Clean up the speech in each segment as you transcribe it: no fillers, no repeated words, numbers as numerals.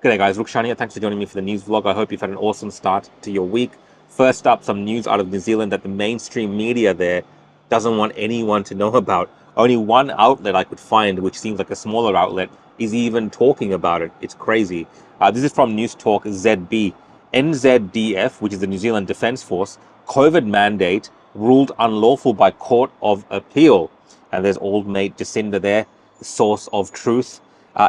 G'day guys, Rukshan here. Thanks for joining me for the news vlog. I hope you've had an awesome start to your week. First up, some news out of New Zealand that the mainstream media there doesn't want anyone to know about. Only one outlet I could find, which seems like a smaller outlet, is even talking about it. It's crazy. This is from News Talk ZB. NZDF, which is the New Zealand Defence Force, COVID mandate ruled unlawful by Court of Appeal. And there's old mate Jacinda there, the source of truth.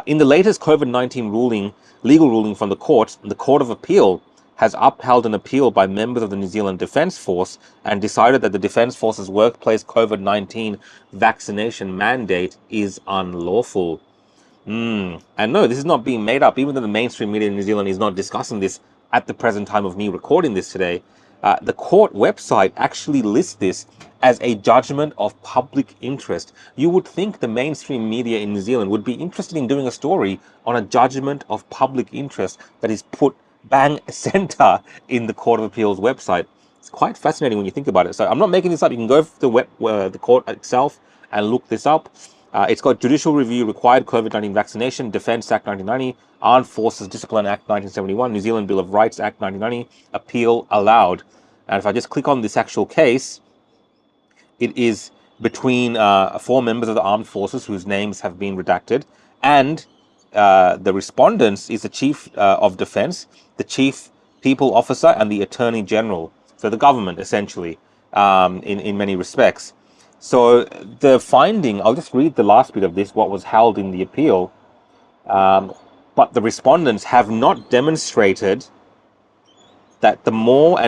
In the latest COVID-19 legal ruling from the Court of Appeal has upheld an appeal by members of the New Zealand Defence Force and decided that the Defence Force's workplace COVID-19 vaccination mandate is unlawful. And no, this is not being made up. Even though the mainstream media in New Zealand is not discussing this at the present time of me recording this today, the court website actually lists this as a judgment of public interest. You would think the mainstream media in New Zealand would be interested in doing a story on a judgment of public interest that is put bang center in the Court of Appeal's website. It's quite fascinating when you think about it. So I'm not making this up. You can go to the court itself and look this up. It's got Judicial Review, Required COVID-19 Vaccination, Defence Act 1990, Armed Forces Discipline Act 1971, New Zealand Bill of Rights Act 1990, Appeal allowed. And if I just click on this actual case, it is between 4 members of the armed forces whose names have been redacted, and the respondents is the Chief of Defence, the Chief People Officer, and the Attorney General. So the government, essentially, in many respects. So the finding, I'll just read the last bit of this, what was held in the appeal. But the respondents have not demonstrated that the more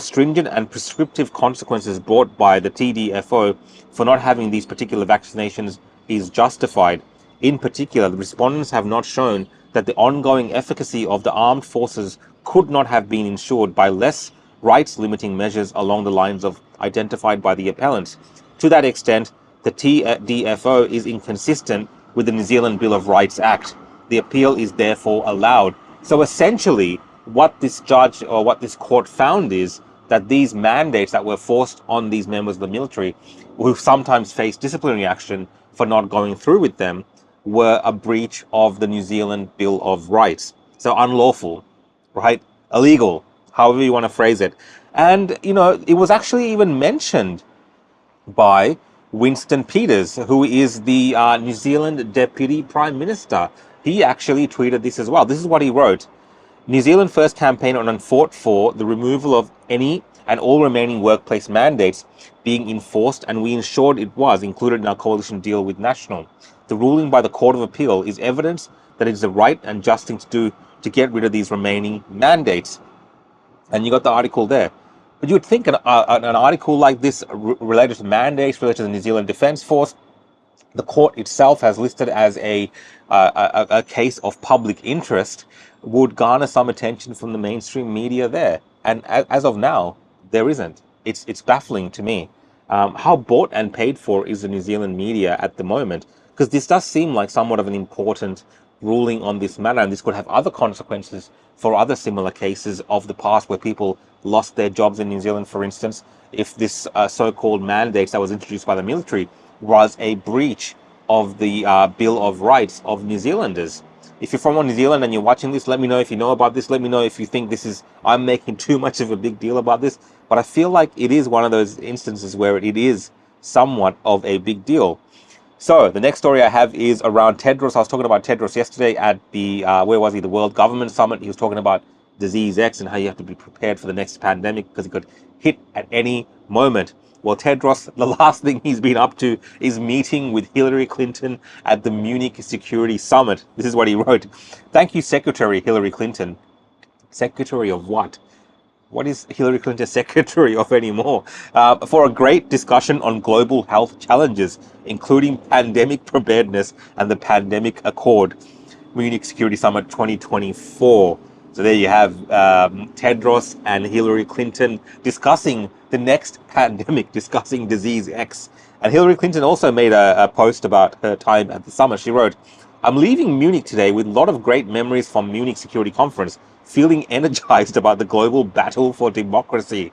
stringent and prescriptive consequences brought by the TDFO for not having these particular vaccinations is justified. In particular, the respondents have not shown that the ongoing efficacy of the armed forces could not have been ensured by less rights-limiting measures along the lines of identified by the appellants. To that extent, the TDFO is inconsistent with the New Zealand Bill of Rights Act. The appeal is therefore allowed. So essentially, what this judge or what this court found is that these mandates that were forced on these members of the military, who sometimes face disciplinary action for not going through with them, were a breach of the New Zealand Bill of Rights. So unlawful, right? Illegal, however you want to phrase it. And, you know, it was actually even mentioned by Winston Peters, who is the New Zealand Deputy Prime Minister. He actually tweeted this as well. This is what he wrote. New Zealand first campaigned on and fought for the removal of any and all remaining workplace mandates being enforced, and we ensured it was included in our coalition deal with National. The ruling by the Court of Appeal is evidence that it is the right and just thing to do to get rid of these remaining mandates. And you got the article there. But you would think an article like this related to mandates, related to the New Zealand Defence Force, the court itself has listed as a case of public interest, would garner some attention from the mainstream media there. And as of now, there isn't. It's baffling to me. How bought and paid for is the New Zealand media at the moment? Because this does seem like somewhat of an important ruling on this matter, and this could have other consequences for other similar cases of the past where people lost their jobs in New Zealand, for instance, if this so-called mandate that was introduced by the military was a breach of the Bill of Rights of New Zealanders. If you're from New Zealand and you're watching this, let me know if you know about this. Let me know if you think I'm making too much of a big deal about this. But I feel like it is one of those instances where it is somewhat of a big deal. So the next story I have is around Tedros. I was talking about Tedros yesterday at the, where was he? The World Government Summit. He was talking about Disease X and how you have to be prepared for the next pandemic because it could hit at any moment. Well, Tedros, the last thing he's been up to is meeting with Hillary Clinton at the Munich Security Summit. This is what he wrote. Thank you, Secretary Hillary Clinton. Secretary of what? What is Hillary Clinton secretary of anymore? For a great discussion on global health challenges, including pandemic preparedness and the Pandemic Accord, Munich Security Summit 2024. So there you have Tedros and Hillary Clinton discussing the next pandemic, discussing Disease X. And Hillary Clinton also made a post about her time at the summit. She wrote, I'm leaving Munich today with a lot of great memories from Munich Security Conference, feeling energized about the global battle for democracy.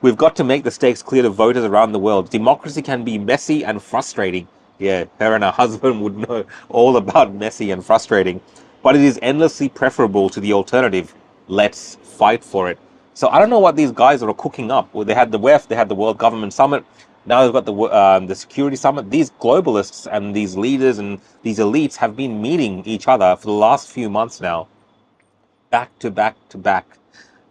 We've got to make the stakes clear to voters around the world. Democracy can be messy and frustrating. Yeah, her and her husband would know all about messy and frustrating. but it is endlessly preferable to the alternative. Let's fight for it. So I don't know what these guys are cooking up. Well, they had the WEF, they had the World Government Summit. Now they've got the Security Summit. These globalists and these leaders and these elites have been meeting each other for the last few months now, back to back to back.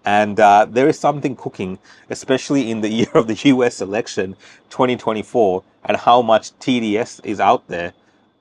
And there is something cooking, especially in the year of the US election, 2024, and how much TDS is out there.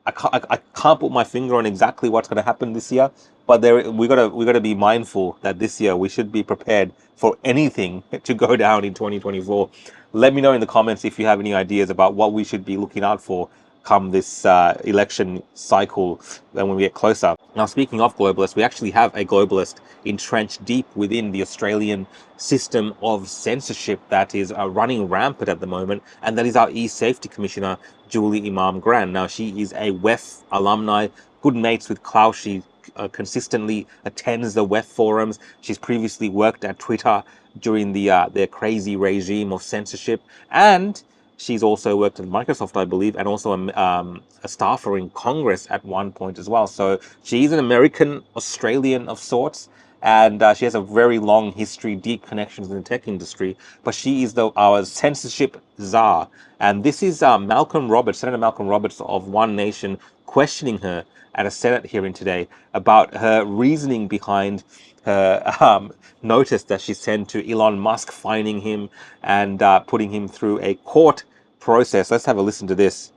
I can't put my finger on exactly what's going to happen this year, but we gotta be mindful that this year we should be prepared for anything to go down in 2024. Let me know in the comments if you have any ideas about what we should be looking out for come this election cycle when we get closer. Now, speaking of globalists, we actually have a globalist entrenched deep within the Australian system of censorship that is running rampant at the moment, and that is our eSafety Commissioner, Julie Imam-Gran. Now, she is a WEF alumni, good mates with Klaus. She consistently attends the WEF forums. She's previously worked at Twitter during their crazy regime of censorship, and she's also worked at Microsoft, I believe, and also a staffer in Congress at one point as well. So she's an American Australian of sorts, and she has a very long history, deep connections in the tech industry. But she is our censorship czar. And this is Malcolm Roberts, Senator Malcolm Roberts of One Nation, questioning her at a Senate hearing today about her reasoning behind her notice that she sent to Elon Musk, fining him and putting him through a court process. Let's have a listen to this.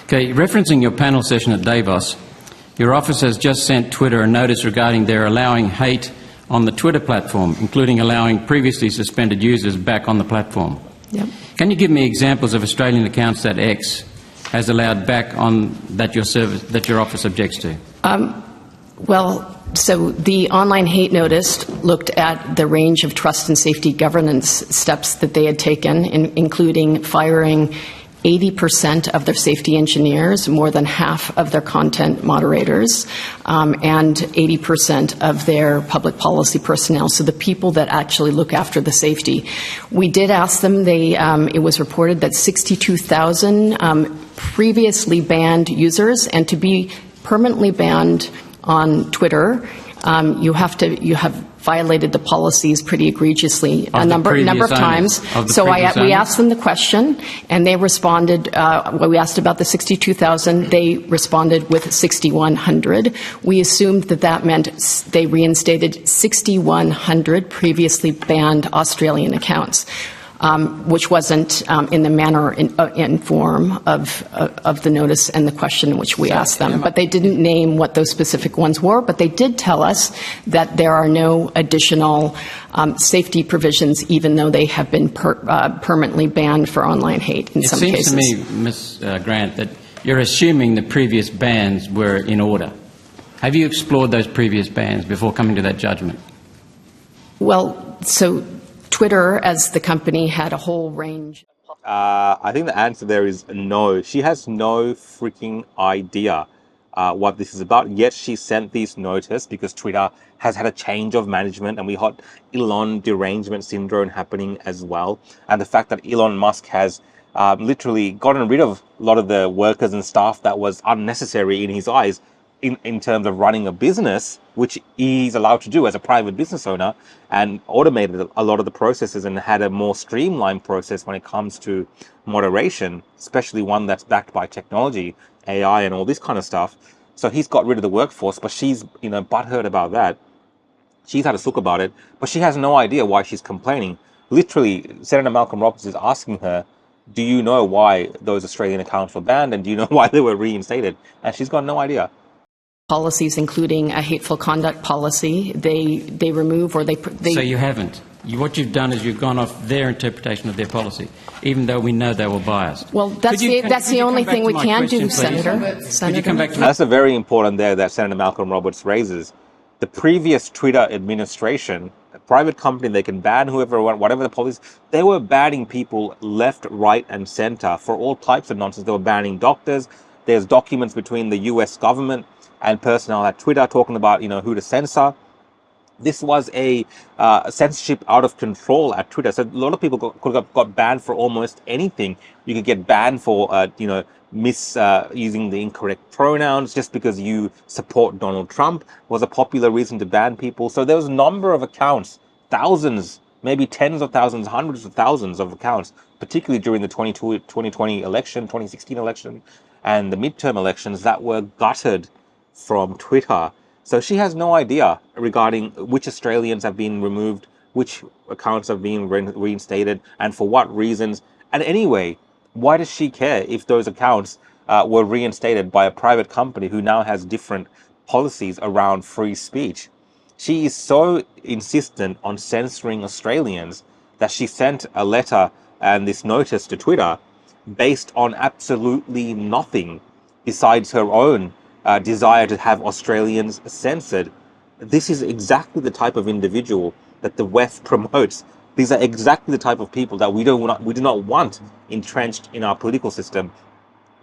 Okay, referencing your panel session at Davos, your office has just sent Twitter a notice regarding their allowing hate on the Twitter platform, including allowing previously suspended users back on the platform. Yep. Can you give me examples of Australian accounts that X has allowed back on that your office objects to? So the online hate notice looked at the range of trust and safety governance steps that they had taken, including firing 80% of their safety engineers, more than half of their content moderators, and 80% of their public policy personnel, so the people that actually look after the safety. We did ask them, it was reported that 62,000 previously banned users, and to be permanently banned on Twitter, you have violated the policies pretty egregiously a number of times. So we asked them the question, and they responded. When we asked about the 62,000, they responded with 6,100. We assumed that meant they reinstated 6,100 previously banned Australian accounts. Which wasn't in the manner and form of the notice and the question in which we asked them. But they didn't name what those specific ones were, but they did tell us that there are no additional safety provisions, even though they have been permanently banned for online hate in some cases. It seems to me, Ms. Grant, that you're assuming the previous bans were in order. Have you explored those previous bans before coming to that judgment? Well, so Twitter, as the company, had a whole range. I think the answer there is no. She has no freaking idea what this is about. Yet she sent this notice because Twitter has had a change of management, and we had Elon derangement syndrome happening as well. And the fact that Elon Musk has literally gotten rid of a lot of the workers and staff that was unnecessary in his eyes in terms of running a business, which he's allowed to do as a private business owner, and automated a lot of the processes and had a more streamlined process when it comes to moderation, especially one that's backed by technology, AI and all this kind of stuff. So he's got rid of the workforce, but she's, butthurt about that. She's had a sook about it, but she has no idea why she's complaining. Literally, Senator Malcolm Roberts is asking her, do you know why those Australian accounts were banned, and do you know why they were reinstated? And she's got no idea. Policies, including a hateful conduct policy, they remove or they. So you haven't. What you've done is you've gone off their interpretation of their policy, even though we know they were biased. Well, that's the only thing we can do, Senator. Could you come back to That's a very important there that Senator Malcolm Roberts raises. The previous Twitter administration, a private company, they can ban whoever, whatever the policy, they were banning people left, right, and center for all types of nonsense. They were banning doctors. There's documents between the US government and personnel at Twitter talking about, who to censor. This was a censorship out of control at Twitter. So a lot of people could have got banned for almost anything. You could get banned for, using the incorrect pronouns just because you support Donald Trump was a popular reason to ban people. So there was a number of accounts, thousands, maybe tens of thousands, hundreds of thousands of accounts, particularly during the 2020 election, 2016 election, and the midterm elections that were gutted from Twitter. So she has no idea regarding which Australians have been removed, which accounts have been reinstated, and for what reasons. And anyway, why does she care if those accounts were reinstated by a private company who now has different policies around free speech? She is so insistent on censoring Australians that she sent a letter and this notice to Twitter based on absolutely nothing besides her own desire to have Australians censored. This is exactly the type of individual that the West promotes. These are exactly the type of people that we do not want entrenched in our political system,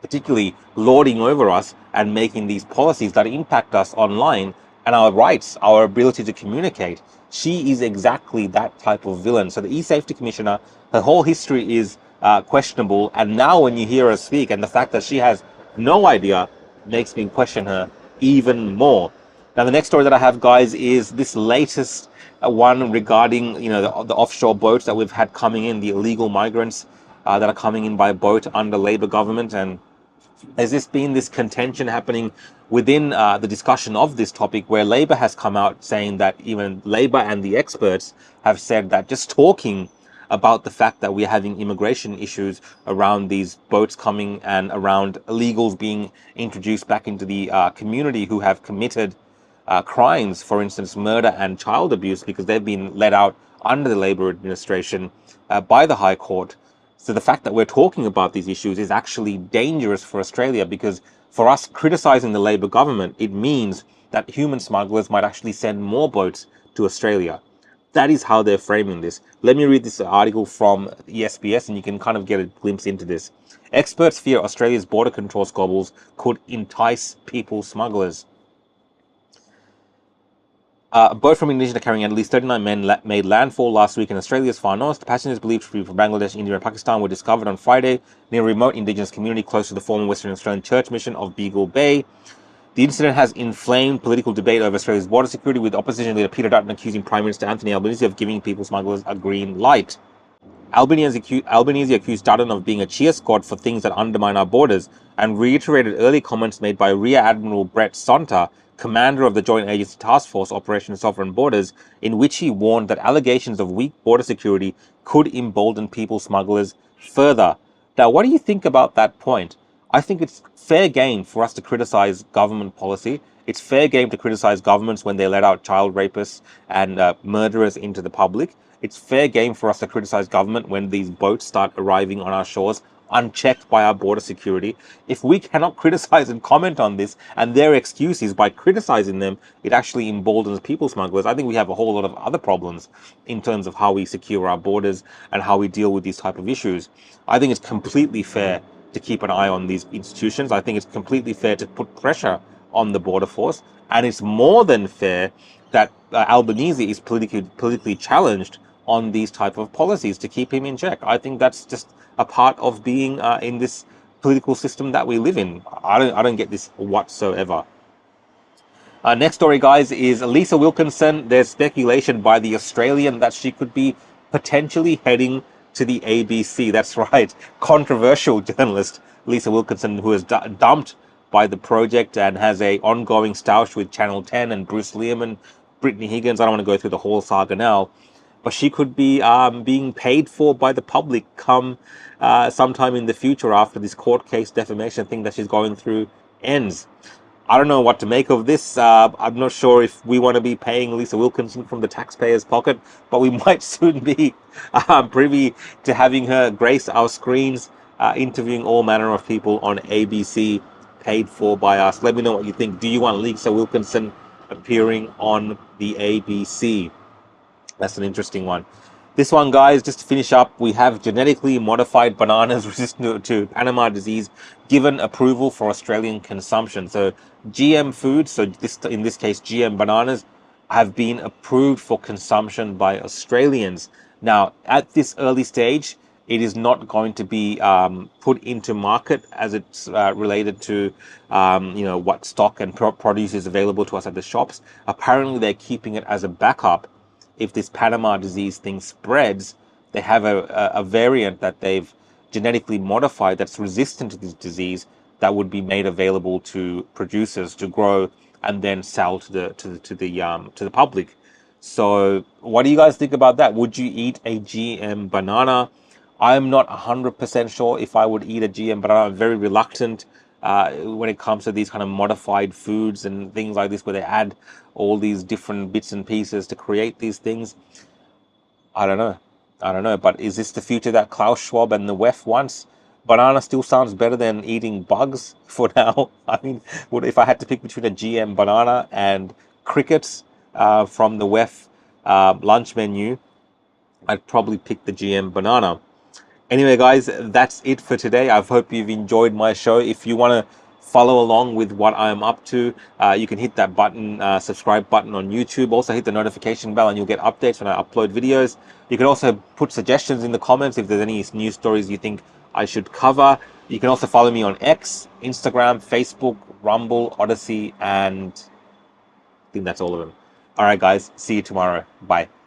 particularly lording over us and making these policies that impact us online and our rights, our ability to communicate. She is exactly that type of villain. So the eSafety Commissioner, her whole history is questionable. And now when you hear her speak, and the fact that she has no idea makes me question her even more. Now, the next story that I have, guys, is this latest one regarding, the offshore boats that we've had coming in, the illegal migrants that are coming in by boat under Labor government. And has this been this contention happening within the discussion of this topic, where Labor has come out saying that even Labor and the experts have said that just talking about the fact that we're having immigration issues around these boats coming and around illegals being introduced back into the community who have committed crimes, for instance, murder and child abuse, because they've been let out under the Labor administration by the High Court. So the fact that we're talking about these issues is actually dangerous for Australia, because for us criticizing the Labor government, it means that human smugglers might actually send more boats to Australia. That is how they're framing this. Let me read this article from the SBS and you can kind of get a glimpse into this. Experts fear Australia's border control squabbles could entice people smugglers. A boat from Indonesia carrying at least 39 men made landfall last week in Australia's far north. Passengers believed to be from Bangladesh, India and Pakistan were discovered on Friday near a remote Indigenous community close to the former Western Australian Church mission of Beagle Bay. The incident has inflamed political debate over Australia's border security, with opposition leader Peter Dutton accusing Prime Minister Anthony Albanese of giving people smugglers a green light. Albanese accused Dutton of being a cheer squad for things that undermine our borders, and reiterated early comments made by Rear Admiral Brett Sonta, commander of the Joint Agency Task Force Operation Sovereign Borders, in which he warned that allegations of weak border security could embolden people smugglers further. Now, what do you think about that point? I think it's fair game for us to criticize government policy. It's fair game to criticize governments when they let out child rapists and murderers into the public. It's fair game for us to criticize government when these boats start arriving on our shores unchecked by our border security. If we cannot criticize and comment on this, and their excuse is by criticizing them, it actually emboldens people smugglers, I think we have a whole lot of other problems in terms of how we secure our borders and how we deal with these type of issues. I think it's completely fair to keep an eye on these institutions. I think it's completely fair to put pressure on the border force, and it's more than fair that Albanese is politically challenged on these type of policies to keep him in check. I think that's just a part of being in this political system that we live in. I don't get this whatsoever. Next story, guys, is Lisa Wilkinson. There's speculation by The Australian that she could be potentially heading to the ABC. That's right. Controversial journalist Lisa Wilkinson, who is dumped by the project and has a ongoing stoush with Channel 10 and Bruce Liam and Brittany Higgins. I don't want to go through the whole saga now, but she could be being paid for by the public come sometime in the future after this court case defamation thing that she's going through ends. I don't know what to make of this. I'm not sure if we want to be paying Lisa Wilkinson from the taxpayer's pocket, but we might soon be privy to having her grace our screens, interviewing all manner of people on ABC, paid for by us. Let me know what you think. Do you want Lisa Wilkinson appearing on the ABC? That's an interesting one. This one, guys, just to finish up, we have genetically modified bananas resistant to Panama disease given approval for Australian consumption. So GM foods, so in this case GM bananas, have been approved for consumption by Australians. Now, at this early stage, it is not going to be put into market as it's related to, what stock and produce is available to us at the shops. Apparently, they're keeping it as a backup. If this Panama disease thing spreads, they have a variant that they've genetically modified that's resistant to this disease that would be made available to producers to grow and then sell to the public. So, what do you guys think about that? Would you eat a GM banana? I'm not 100% sure if I would eat a GM banana. I'm very reluctant when it comes to these kind of modified foods and things like this, where they add all these different bits and pieces to create these things. I don't know. I don't know. But is this the future that Klaus Schwab and the WEF wants? Banana still sounds better than eating bugs for now. I mean, if I had to pick between a GM banana and crickets from the WEF lunch menu, I'd probably pick the GM banana. Anyway, guys, that's it for today. I hope you've enjoyed my show. If you want to follow along with what I'm up to, you can hit that button, subscribe button on YouTube. Also hit the notification bell and you'll get updates when I upload videos. You can also put suggestions in the comments if there's any news stories you think I should cover. You can also follow me on X, Instagram, Facebook, Rumble, Odyssey, and I think that's all of them. All right, guys, see you tomorrow. Bye.